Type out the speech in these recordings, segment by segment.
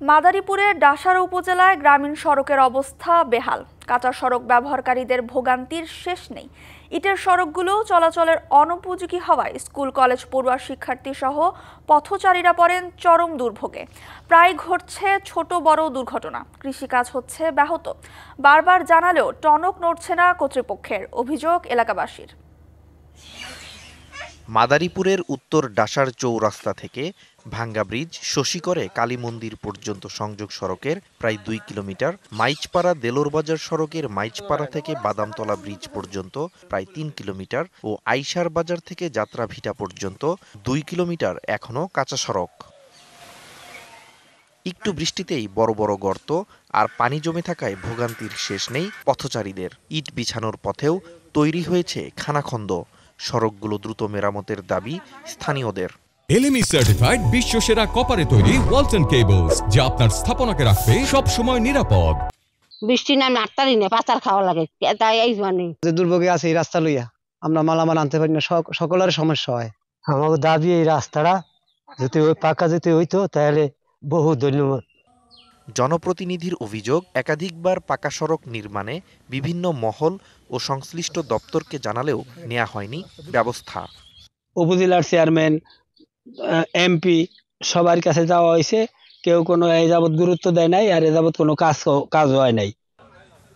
মাদারীপুরের ডাসার উপজেলায় গ্রামীণ সড়কের অবস্থা বেহাল। কাঁচা সড়ক ব্যবহারকারীদের ভোগান্তির শেষ নেই। ইটের সড়কগুলো চলাচলের অনুপযোগী হওয়ায় স্কুল কলেজ পড়ুয়া শিক্ষার্থী সহ পথচারীরা পড়েন চরম দুর্ভোগে। প্রায় ঘটছে ছোট বড় দুর্ঘটনা। কৃষিকাজ হচ্ছে ব্যাহত। বারবার জানালেও টনক নড়ছে না কর্তৃপক্ষের, অভিযোগ এলাকাবাসীর। মাদারীপুরের উত্তর ডাসার চৌরাস্তা থেকে ভাঙ্গা ব্রিজ শশীকরে কালী মন্দির পর্যন্ত সংযোগ সড়কের প্রায় ২ কিলোমিটার, মাইচপাড়া দেলোরবাজার সড়কের মাইচপাড়া থেকে বাদামতলা ব্রিজ পর্যন্ত প্রায় ৩ কিলোমিটার ও আইসার বাজার থেকে যাত্রা ভিটা পর্যন্ত ২ কিলোমিটার এখনও কাঁচা সড়ক। একটু বৃষ্টিতেই বড় বড় গর্ত আর পানি জমে থাকায় ভোগান্তির শেষ নেই পথচারীদের। ইট বিছানোর পথেও তৈরি হয়েছে খানাখন্দ। সড়কগুলো দ্রুত মেরামতের দাবি স্থানীয়দের। এলএমই সার্টিফাইড বিশ্বসেরা কপারে তৈরি ওয়ালটন কেবলস, যা আপনার স্থাপনাকে রাখবে সব সময় নিরাপদ। বৃষ্টি নামে আটটারি না, পাচার খাওয়া লাগে, তাই এই মানে যে দুর্ভোগে আছে এই রাস্তা লইয়া আমরা মালামাল আনতে পারি না, সকলের সমস্যা হয়। আমার দাবি এই রাস্তাটা যদি ওই পাকা যদি হইতো তাহলে বহু ধন্যবাদ। জনপ্রতিনিধির অভিযোগ, একাধিকবার পাকা সড়ক নির্মাণে বিভিন্ন মহল ও সংশ্লিষ্ট দপ্তরকে জানালেও নেওয়া হয়নি ব্যবস্থা। উপজেলার চেয়ারম্যান, এমপি সবার কাছে যাওয়া হয়েছে, কেউ কোনো এই যাবৎ গুরুত্ব দেয় নাই, আর এ যাবৎ কোনো কাজ হয় নাই।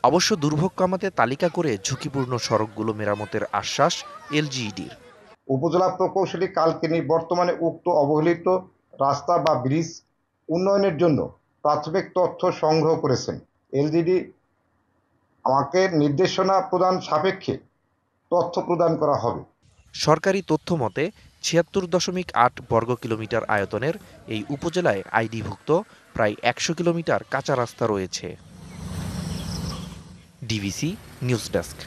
অবশ্য দুর্ভোগ কমাতে তালিকা করে ঝুঁকিপূর্ণ সড়কগুলো মেরামতের আশ্বাস এলজিইডির। উপজেলা প্রকৌশলী কালকিনি বর্তমানে উক্ত অবহেলিত রাস্তা বা ব্রিজ উন্নয়নের জন্য প্রাথমিক তথ্য সংগ্রহ করেছেন। এলজিইডি আমাকে নির্দেশনা প্রদান সাপেক্ষে তথ্য প্রদান করা হবে। সরকারি তথ্য মতে ৭৬.৮ বর্গ কিলোমিটার আয়তনের এই উপজেলায় আইডিভুক্ত প্রায় ১০০ কিলোমিটার কাঁচা রাস্তা রয়েছে। DBC news desk.